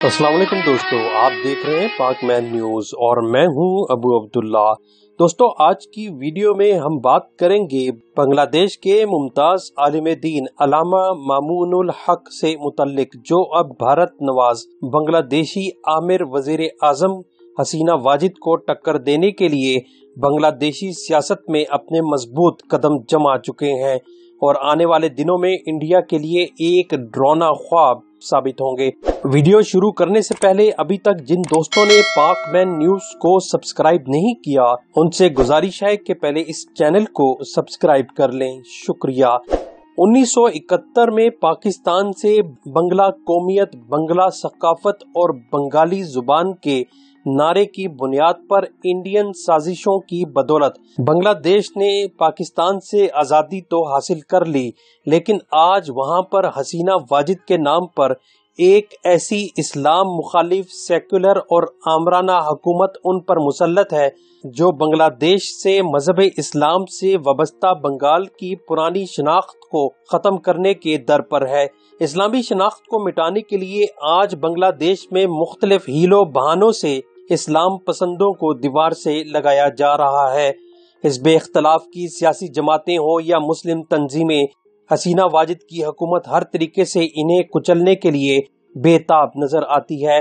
अस्सलाम वालेकुम दोस्तों, आप देख रहे हैं पाक मैन न्यूज और मैं हूं अबू अब्दुल्ला। दोस्तों, आज की वीडियो में हम बात करेंगे बांग्लादेश के मुमताज आलिम दीन अल्लामा मामूनुल हक से मुतल्लिक, जो अब भारत नवाज बांग्लादेशी आमिर वजीर आजम हसीना वाजिद को टक्कर देने के लिए बांग्लादेशी सियासत में अपने मजबूत कदम जमा चुके हैं और आने वाले दिनों में इंडिया के लिए एक डरावना ख्वाब साबित होंगे। वीडियो शुरू करने से पहले अभी तक जिन दोस्तों ने पाक मैन न्यूज को सब्सक्राइब नहीं किया, उनसे गुजारिश है कि पहले इस चैनल को सब्सक्राइब कर लें। शुक्रिया। 1971 में पाकिस्तान से बंगला कौमियत, बंगला सकाफत और बंगाली जुबान के नारे की बुनियाद पर इंडियन साजिशों की बदौलत बांग्लादेश ने पाकिस्तान से आजादी तो हासिल कर ली, लेकिन आज वहां पर हसीना वाजिद के नाम पर एक ऐसी इस्लाम मुखालिफ सेक्युलर और आमराना हुकूमत उन पर मुसल्लत है जो बांग्लादेश से मजहब इस्लाम से वाबस्ता बंगाल की पुरानी शनाख्त को खत्म करने के दर पर है। इस्लामी शनाख्त को मिटाने के लिए आज बांग्लादेश में मुख्तलिफ हीलो बहानों से इस्लाम पसंदों को दीवार से लगाया जा रहा है। हिज़्ब इख्तिलाफ की सियासी जमातें हो या मुस्लिम तंजीमें, हसीना वाजिद की हुकूमत हर तरीके से इन्हें कुचलने के लिए बेताब नजर आती है।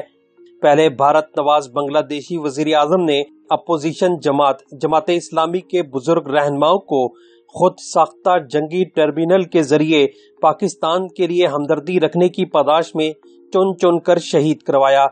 पहले भारत नवाज बांग्लादेशी वजीर आजम ने अपोजिशन जमात इस्लामी के बुजुर्ग रहनुमाओं को खुद साख्ता जंगी टर्मिनल के जरिए पाकिस्तान के लिए हमदर्दी रखने की पादाश में चुन चुन कर शहीद करवाया।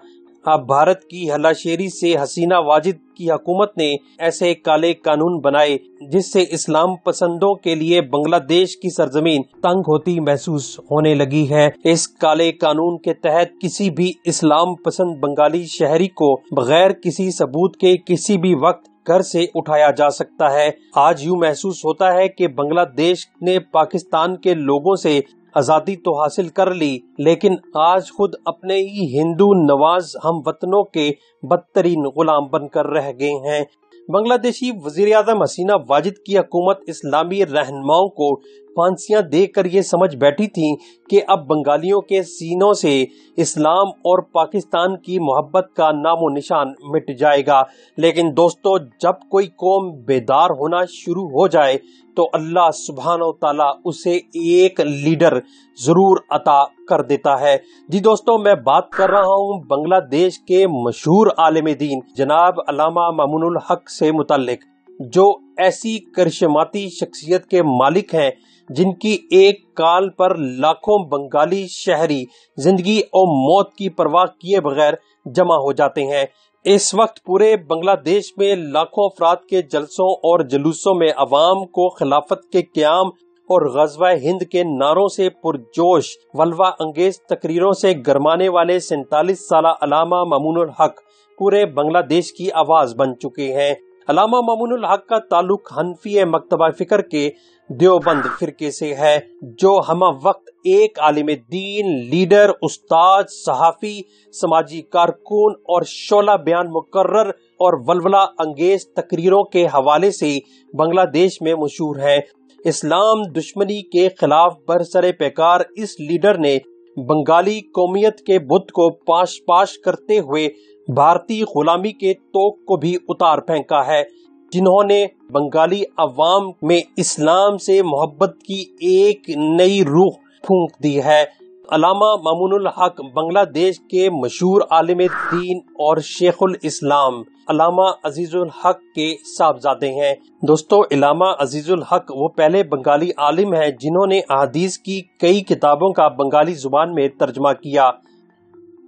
अब भारत की हलाशेरी से हसीना वाजिद की हुकूमत ने ऐसे काले कानून बनाए जिससे इस्लाम पसंदों के लिए बांग्लादेश की सरजमीन तंग होती महसूस होने लगी है। इस काले कानून के तहत किसी भी इस्लाम पसंद बंगाली शहरी को बगैर किसी सबूत के किसी भी वक्त घर से उठाया जा सकता है। आज यूँ महसूस होता है कि बांग्लादेश ने पाकिस्तान के लोगों से आजादी तो हासिल कर ली, लेकिन आज खुद अपने ही हिंदू नवाज हम वतनों के बदतरीन गुलाम बनकर रह गए हैं। बांग्लादेशी वजीर आजम हसीना वाजिद की हुकूमत इस्लामी रहनुमाओं को फांसियां देकर ये समझ बैठी थी कि अब बंगालियों के सीनों से इस्लाम और पाकिस्तान की मोहब्बत का नामो निशान मिट जाएगा। लेकिन दोस्तों, जब कोई कौम बेदार होना शुरू हो जाए तो अल्लाह सुब्हानो व तआला उसे एक लीडर जरूर अता कर देता है। जी दोस्तों, मैं बात कर रहा हूँ बांग्लादेश के मशहूर आलिम दीन जनाब अल्लामा मामूनुल हक से मुतल्लिक, जो ऐसी करिश्माती शख्सियत के मालिक हैं जिनकी एक काल पर लाखों बंगाली शहरी जिंदगी और मौत की परवाह किए बगैर जमा हो जाते हैं। इस वक्त पूरे बांग्लादेश में लाखों अफराद के जलसों और जुलूसों में अवाम को खिलाफत के क़याम और ग़ज़वा हिंद के नारों से पुरजोश वल्वा अंगेज तकरीरों से गरमाने वाले 47 साला अल्लामा मामूनुल हक पूरे बांग्लादेश की आवाज बन चुके हैं। अल्लामा मामूनुल हक का ताल्लुक हनफी मकतबा फिक्र के देवबंद फिरके से है, जो हम वक्त एक आलिम दीन, लीडर, उस्ताद, सहाफ़ी, समाजी कारकुन और शोला बयान मुकर्रर और वलवला अंगेज तकरीरों के हवाले से बांग्लादेश में मशहूर है। इस्लाम दुश्मनी के खिलाफ बरसरे पैकार इस लीडर ने बंगाली कौमियत के बुत को पाश पाश करते हुए भारतीय गुलामी के तोक को भी उतार फेंका है, जिन्होंने बंगाली अवाम में इस्लाम से मोहब्बत की एक नई रूह फूंक दी है। अल्लामा मामूनुल हक बांग्लादेश के मशहूर आलिम दीन और शेखुल इस्लाम अल्लामा अजीजुल हक के साहबजादे हैं। दोस्तों, अल्लामा अजीजुल हक वो पहले बंगाली आलिम हैं जिन्होंने अहादीस की कई किताबों का बंगाली जुबान में तर्जमा किया।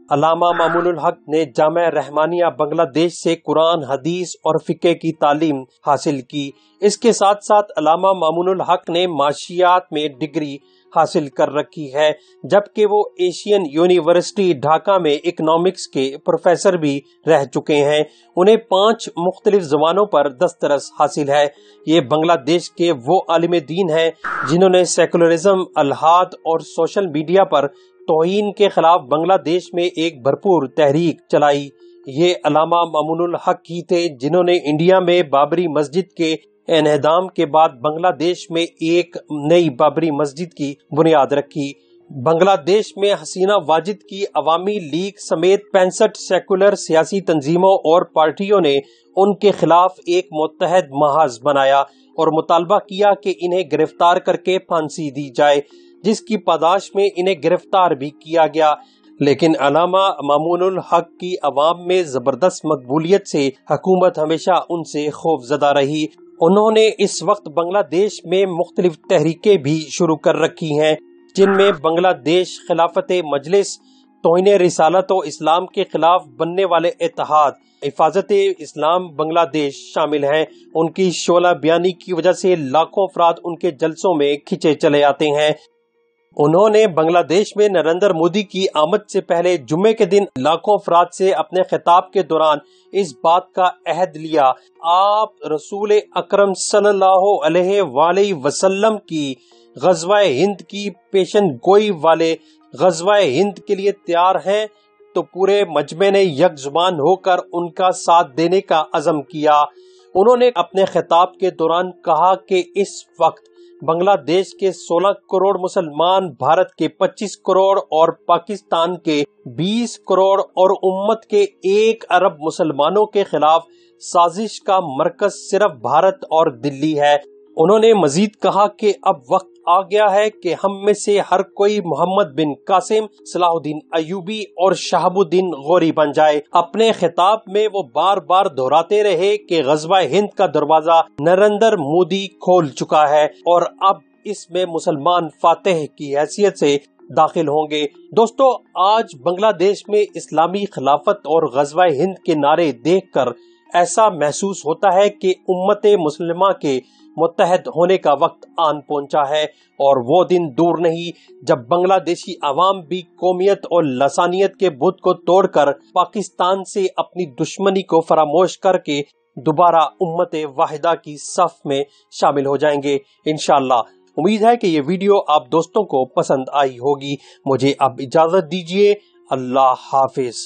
अल्लामा मामूनुल हक ने जामिया रहमानिया बांग्लादेश से कुरान, हदीस और फिक़ह की तालीम हासिल की। इसके साथ साथ अल्लामा मामूनुल हक ने माशियात में डिग्री हासिल कर रखी है, जबकि वो एशियन यूनिवर्सिटी ढाका में इकोनॉमिक्स के प्रोफेसर भी रह चुके हैं। उन्हें 5 मुख्तलिफ ज़बानों पर दस्तरस हासिल है। ये बांग्लादेश के वो आलिम दीन हैं जिन्होंने सेकुलरिज्म, अलहाद और सोशल मीडिया पर तौहीन के खिलाफ बांग्लादेश में एक भरपूर तहरीक चलाई। ये अल्लामा मामूनुल हक ही थे जिन्होंने इंडिया में बाबरी मस्जिद के इन्हदाम के बाद बांग्लादेश में एक नई बाबरी मस्जिद की बुनियाद रखी। بنگلہ دیش میں حسینہ واجد کی عوامی لیگ سمیت 65 سیکولر سیاسی تنظیموں اور پارٹیوں نے ان کے خلاف ایک متحد محاذ بنایا اور مطالبہ کیا کہ انہیں گرفتار کر کے پھانسی دی جائے، جس کی پاداش میں انہیں گرفتار بھی کیا گیا۔ لیکن علامہ مامون الحق کی عوام میں زبردست مقبولیت سے حکومت ہمیشہ ان سے خوف زدہ رہی۔ انہوں نے اس وقت بنگلہ دیش میں مختلف تحریکیں بھی شروع کر رکھی ہیں، جن میں بنگلہ دیش خلافت مجلس، توہین رسالت و اسلام کے خلاف بننے والے اتحاد، حفاظت اسلام بنگلہ دیش شامل ہیں۔ ان کی شعلہ بیانی کی وجہ سے لاکھوں افراد ان کے جلسوں میں کھنچے چلے آتے ہیں۔ انہوں نے بنگلہ دیش میں نریندر مودی کی آمد سے پہلے جمعے کے دن لاکھوں افراد سے اپنے خطاب کے دوران اس بات کا عہد لیا، آپ رسول اکرم صلی اللہ علیہ وآلہ وسلم کی غزوہ ہند کی پیشن گوئی والے غزوہ ہند کے لیے تیار ہیں، تو پورے مجمع نے یک زبان ہو کر ان کا ساتھ دینے کا عزم کیا۔ انہوں نے اپنے خطاب کے دوران کہا کہ اس وقت بنگلہ دیش کے 16 کروڑ مسلمان، بھارت کے 25 کروڑ اور پاکستان کے 20 کروڑ اور امت کے 1 ارب مسلمانوں کے خلاف سازش کا مرکز صرف بھارت اور دلی ہے۔ انہوں نے مزید کہا کہ اب وقت آ گیا ہے کہ ہم میں سے ہر کوئی محمد بن قاسم، صلاح الدین ایوبی اور شہاب الدین غوری بن جائے۔ اپنے خطاب میں وہ بار بار دہراتے رہے کہ غزوہ ہند کا دروازہ نریندر مودی کھول چکا ہے اور اب اس میں مسلمان فاتح کی حیثیت سے داخل ہوں گے۔ دوستو، آج بنگلہ دیش میں اسلامی خلافت اور غزوہ ہند کے نعرے دیکھ کر ایسا محسوس ہوتا ہے کہ امت مسلمہ کے متحد ہونے کا وقت آن پہنچا ہے، اور وہ دن دور نہیں جب بنگلہ دیشی عوام بھی قومیت اور لسانیت کے بت کو توڑ کر پاکستان سے اپنی دشمنی کو فراموش کر کے دوبارہ امت واحدہ کی صف میں شامل ہو جائیں گے انشاءاللہ۔ امید ہے کہ یہ ویڈیو آپ دوستوں کو پسند آئی ہوگی۔ مجھے اب اجازت دیجیے، اللہ حافظ۔